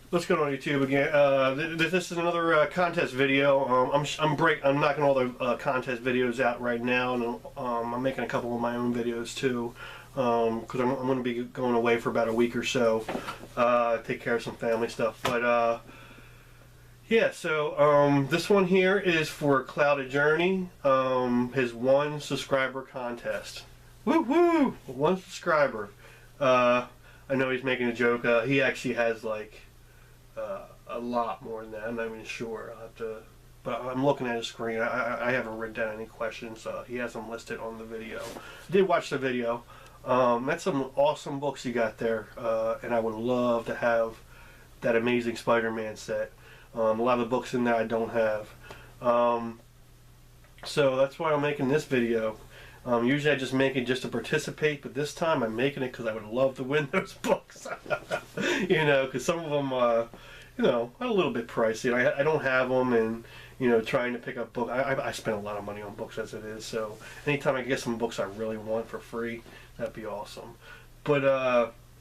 What's going on YouTube again? This is another contest video. I'm knocking all the contest videos out right now, and I'm making a couple of my own videos too, because I'm going to be going away for about a week or so, take care of some family stuff. But yeah, so this one here is for Coudedjourney, his 1 subscriber contest. Woo woo! 1 subscriber. I know he's making a joke. He actually has like a lot more than that. I'm not even sure. I'll have to, but I'm looking at his screen. I haven't written down any questions. He has them listed on the video. I did watch the video. That's some awesome books you got there, and I would love to have that amazing Spider-Man set. A lot of the books in there I don't have. So that's why I'm making this video. Usually I just make it just to participate, but this time I'm making it because I would love to win those books. You know, because some of them, you know, are a little bit pricey. I don't have them, and you know, trying to pick up books. I spend a lot of money on books as it is. So anytime I get some books I really want for free, that'd be awesome. But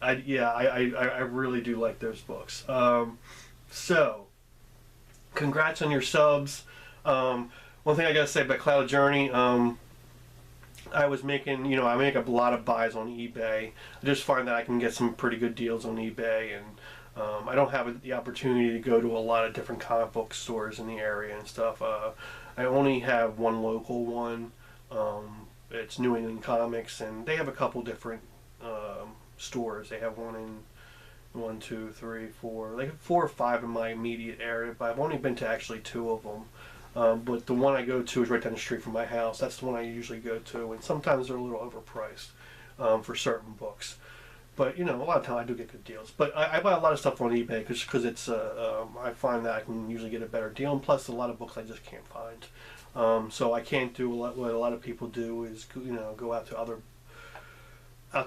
I really do like those books. So congrats on your subs. One thing I gotta say about Coudedjourney, I was making, you know, I make a lot of buys on eBay. I just find that I can get some pretty good deals on eBay, and I don't have the opportunity to go to a lot of different comic book stores in the area and stuff. I only have one local one. It's New England Comics, and they have a couple different stores. They have one in 1, 2, 3, 4, like 4 or 5 in my immediate area, but I've only been to actually 2 of them. But the one I go to is right down the street from my house. That's the one I usually go to, and sometimes they're a little overpriced for certain books. But you know, a lot of times I do get good deals. But I buy a lot of stuff on eBay because it's I find that I can usually get a better deal, and plus a lot of books I just can't find. So I can't do what a lot of people do is, you know, go out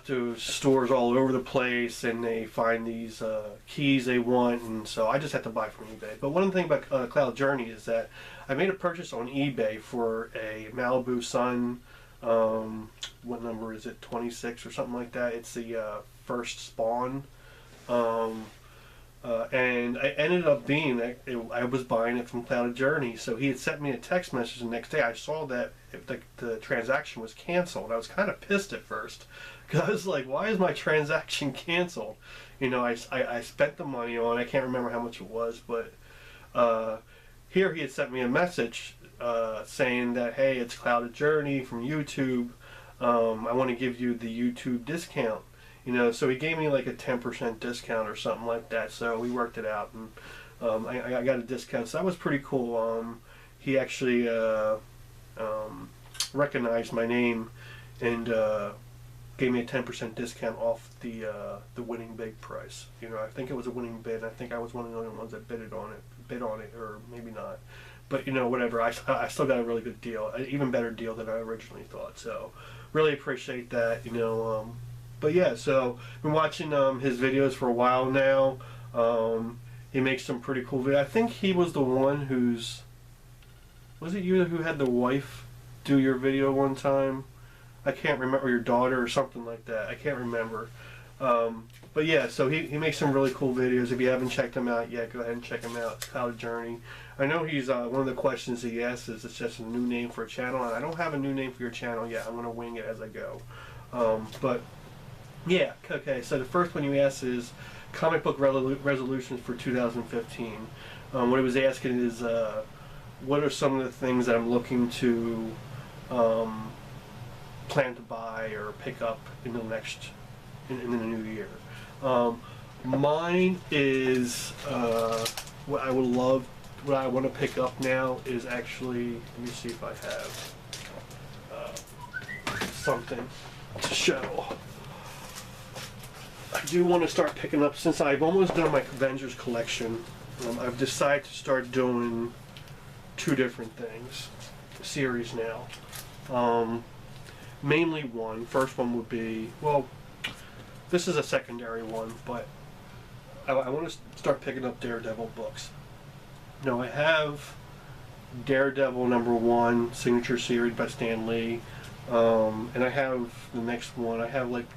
to stores all over the place, and they find these keys they want, and so I just have to buy from eBay. But one thing about Coudedjourney is that I made a purchase on eBay for a Malibu Sun. What number is it? 26 or something like that. It's the first Spawn, and I ended up being that I was buying it from Coudedjourney. So he had sent me a text message the next day. I saw that the transaction was canceled. I was kind of pissed at first, because I was like, why is my transaction canceled? You know, I spent the money on it. I can't remember how much it was, but here he had sent me a message saying that, hey, it's Coudedjourney from YouTube. I want to give you the YouTube discount. You know, so he gave me like a 10% discount or something like that. So we worked it out, and I got a discount. So that was pretty cool. He actually recognized my name and gave me a 10% discount off the winning bid price. You know, I think it was a winning bid. I think I was one of the only ones that bid on it, or maybe not. But you know, whatever. I still got a really good deal, an even better deal than I originally thought. So really appreciate that. You know, but yeah. So I've been watching his videos for a while now. He makes some pretty cool videos. I think he was the one was it you who had the wife do your video one time? I can't remember, or your daughter or something like that. I can't remember. But yeah, so he makes some really cool videos. If you haven't checked him out yet, go ahead and check him out. It's Coudedjourney. I know he's one of the questions he asks is, it's just a new name for a channel, and I don't have a new name for your channel yet. I'm going to wing it as I go. But yeah, okay. So the first one you asked is comic book resolutions for 2015. What he was asking is, what are some of the things that I'm looking to plan to buy or pick up in the in the new year. Mine is what I want to pick up now is actually, let me see if I have something to show. I do want to start picking up, since I've almost done my Avengers collection. I've decided to start doing 2 different things, series now. Mainly one. First one would be, well, this is a secondary one, but I want to start picking up Daredevil books. Now I have Daredevil #1 signature series by Stan Lee, and I have the next one. I have like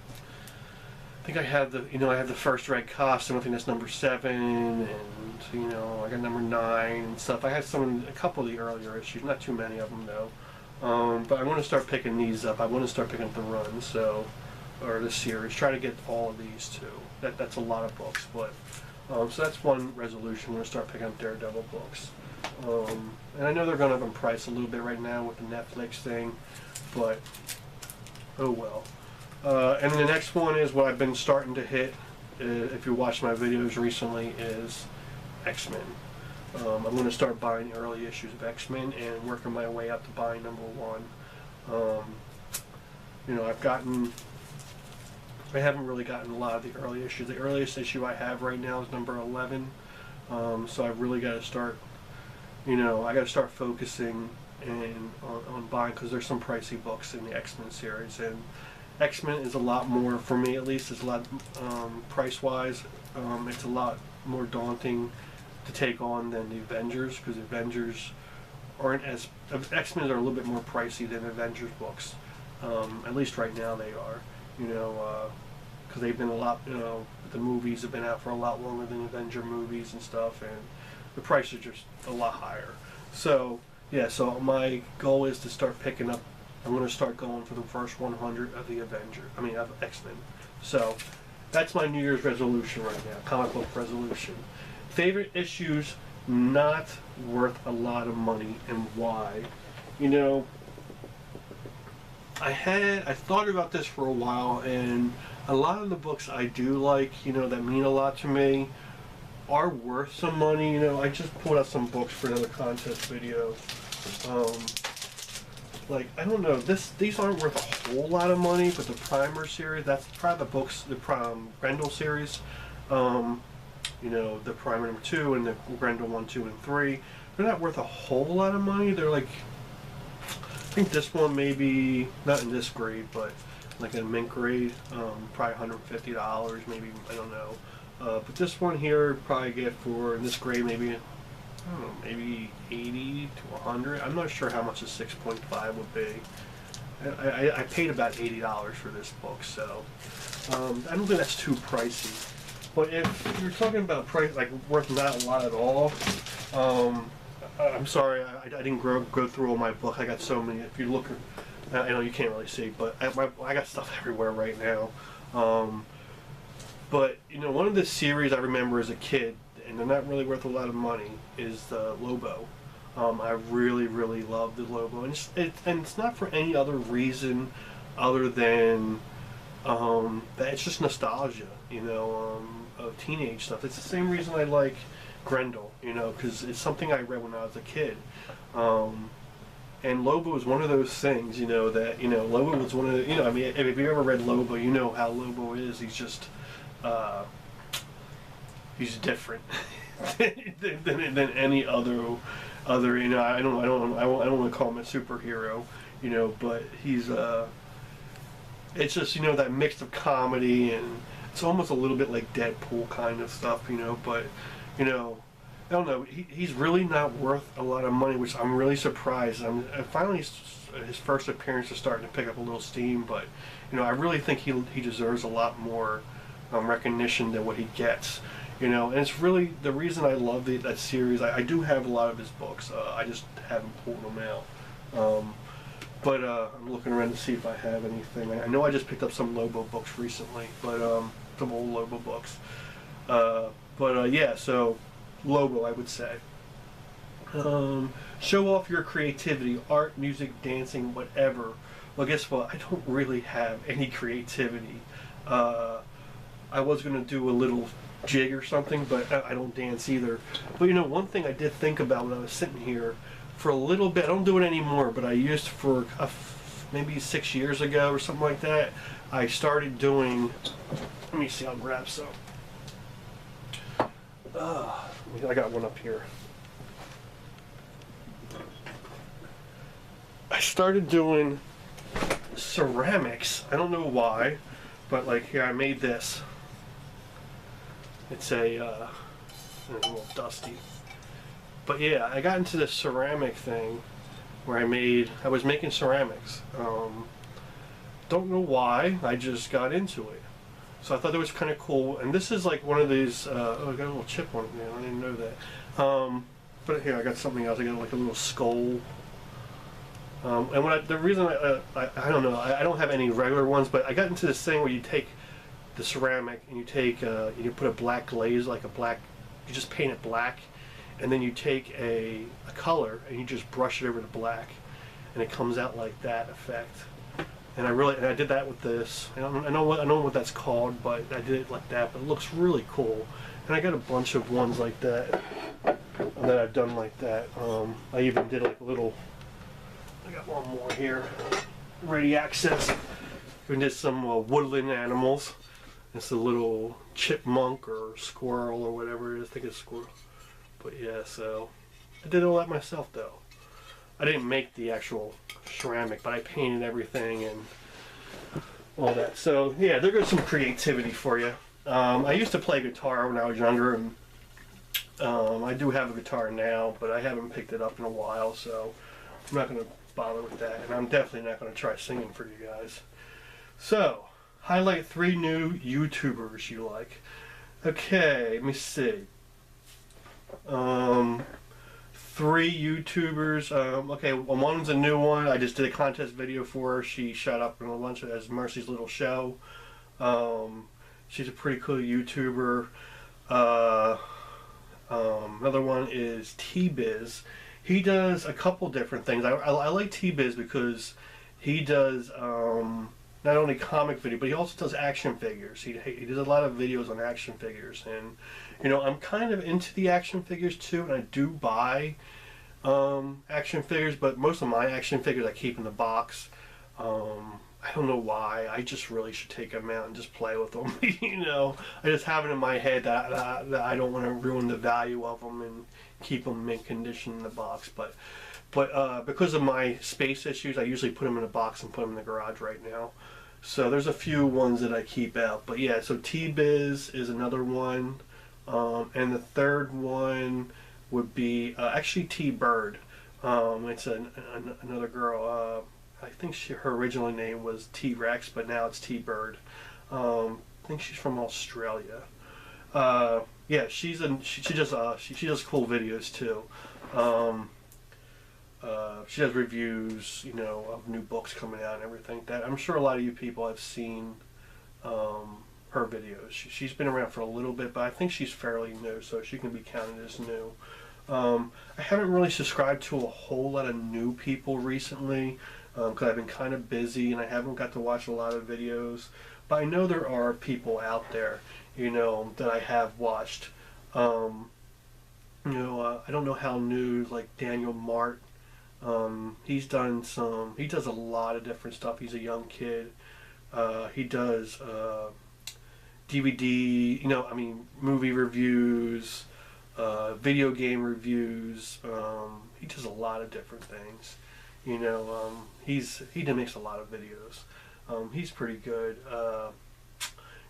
I think I have the, I have the first red costume. I think that's number 7, and I got number 9 and stuff. I had a couple of the earlier issues, not too many of them though. But I want to start picking these up. I want to start picking up the run, or the series. Try to get all of these too. That's a lot of books, but so that's one resolution. I'm going to start picking up Daredevil books. And I know they're going up in price a little bit right now with the Netflix thing, but oh well. And the next one is what I've been starting to hit, if you watched my videos recently, is X-Men. I'm going to start buying early issues of X-Men and working my way up to buying number 1. I haven't really gotten a lot of the early issues. The earliest issue I have right now is number 11. So I've really got to start, I got to start focusing on buying, because there's some pricey books in the X-Men series, and X-Men is a lot more, for me at least, it's a lot, price-wise, it's a lot more daunting to take on than the Avengers, because the Avengers aren't as, X-Men are a little bit more pricey than Avengers books, at least right now they are, because they've been a lot, the movies have been out for a lot longer than Avenger movies and stuff, and the prices are just a lot higher. So, yeah, so my goal is to start picking up, I'm going to start going for the first 100 of the of X-Men. So, that's my New Year's resolution right now, comic book resolution. Favorite issues not worth a lot of money, and why? I thought about this for a while, and a lot of the books I do like, that mean a lot to me, are worth some money. I just pulled out some books for another contest video. I don't know, these aren't worth a whole lot of money, but the Primer series, that's probably the books, the Grendel series, the Primer number 2 and the Grendel 1, 2, and 3, they're not worth a whole lot of money. They're like, I think this one maybe, not in this grade, but like in mint grade, probably $150, maybe, I don't know. But this one here, probably get for, in this grade, maybe, I don't know, maybe 80 to 100. I'm not sure how much a 6.5 would be. I paid about $80 for this book, so I don't think that's too pricey. But if you're talking about price, like worth not a lot at all, I'm sorry, I didn't go through all my book. I got so many. If you look, I know you can't really see, but I got stuff everywhere right now. But one of the series I remember as a kid, and they're not really worth a lot of money, is the Lobo. I really, really love the Lobo, and it's not for any other reason other than that it's just nostalgia, of teenage stuff. It's the same reason I like Grendel, because it's something I read when I was a kid. And Lobo is one of those things, that, Lobo was one of the, if you ever read Lobo, you know how Lobo is. He's just, he's different than any other, I don't want to call him a superhero, but he's, it's just, that mix of comedy, and it's almost a little bit like Deadpool kind of stuff, but, I don't know, he's really not worth a lot of money, which I'm really surprised. Finally, his first appearance is starting to pick up a little steam, but, I really think he deserves a lot more recognition than what he gets, and it's really the reason I love that series. I do have a lot of his books, I just haven't pulled them out. But I'm looking around to see if I have anything. I know I just picked up some Lobo books recently, but some old Lobo books. Yeah, so Lobo, I would say. Show off your creativity, art, music, dancing, whatever. Well, guess what? I don't really have any creativity. I was going to do a little jig or something, but I don't dance either. But one thing I did think about when I was sitting here, for a little bit, I don't do it anymore, but I used for maybe 6 years ago or something like that, I started doing, let me see, I'll grab some. I got one up here. I started doing ceramics. I don't know why, but like here, I made this. It's a little dusty. But yeah, I got into this ceramic thing where I was making ceramics. Don't know why, I just got into it. So I thought that was kind of cool. And this is like one of these, oh, I got a little chip on it now, I didn't know that. But here, I got something else, I got like a little skull. And when the reason I don't know, I don't have any regular ones, but I got into this thing where you take the ceramic and you take, you put a black glaze, like a black, you just paint it black, and then you take a color and you just brush it over the black, and it comes out like that effect. And I did that with this. I don't know what that's called, but I did it like that. But it looks really cool. And I got a bunch of ones like that that I've done like that. I even did like a little. I got one more here. Ready access. We did some woodland animals. It's a little chipmunk or squirrel or whatever it is. I think it's squirrel. But yeah, so I did all that myself though. I didn't make the actual ceramic, but I painted everything and all that. So yeah, there goes some creativity for you. I used to play guitar when I was younger, and I do have a guitar now, but I haven't picked it up in a while, so I'm not going to bother with that, and I'm definitely not going to try singing for you guys. So, highlight 3 new YouTubers you like. Okay, let me see. 3 YouTubers. Okay, well, one's a new one. I just did a contest video for her. She shot up in a bunch as Mercy's Little Show. She's a pretty cool YouTuber. Another one is T-Biz. He does a couple different things. I like T-Biz because he does not only comic video, but he also does action figures. He does a lot of videos on action figures, and you know, I'm kind of into the action figures too, and I do buy action figures, but most of my action figures I keep in the box. I don't know why. I just really should take them out and just play with them. You know, I just have it in my head that I don't want to ruin the value of them and keep them in condition in the box. But because of my space issues, I usually put them in a box and put them in the garage right now. So there's a few ones that I keep out. But yeah, so T-Biz is another one. And the third one would be actually T-Bird. It's another girl. I think her original name was T-Rex, but now it's T-Bird. I think she's from Australia. Yeah, she does cool videos too. She does reviews, you know, of new books coming out and everything. That I'm sure a lot of you people have seen her videos. She's been around for a little bit, but I think she's fairly new, so she can be counted as new. I haven't really subscribed to a whole lot of new people recently because I've been kind of busy and I haven't got to watch a lot of videos. But I know there are people out there, you know, that I have watched. You know, I don't know how new, like Daniel Mart. He does a lot of different stuff. He's a young kid. He does DVD, you know, I mean, movie reviews, video game reviews. He does a lot of different things. You know, he makes a lot of videos. He's pretty good.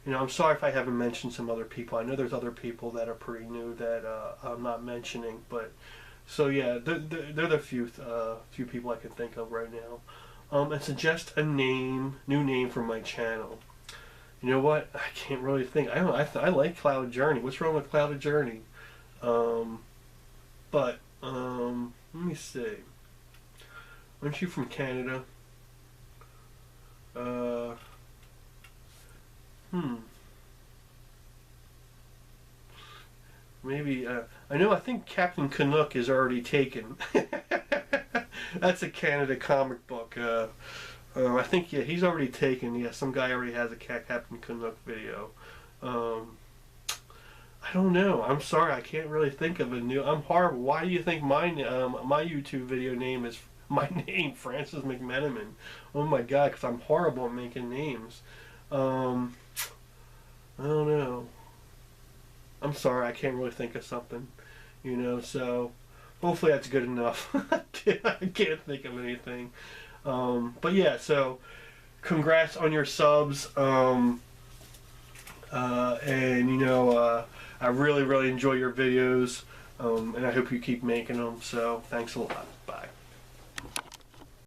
You know, I'm sorry if I haven't mentioned some other people. I know there's other people that are pretty new that I'm not mentioning, but so yeah, they're the few people I can think of right now. And suggest a new name for my channel. You know what? I can't really think. I don't know. I like Coudedjourney. What's wrong with Coudedjourney? But let me see. Aren't you from Canada? Maybe, I think Captain Canuck is already taken. That's a Canada comic book. I think, yeah, he's already taken. Yeah, some guy already has a Captain Canuck video. I don't know. I'm sorry, I can't really think of a new. I'm horrible. Why do you think my YouTube video name is my name, Francis McMenamin? Oh my God, because I'm horrible at making names. I don't know. I'm sorry, I can't really think of something. You know, so hopefully that's good enough. I can't think of anything. But yeah, so congrats on your subs. And you know, I really enjoy your videos. And I hope you keep making them. So thanks a lot.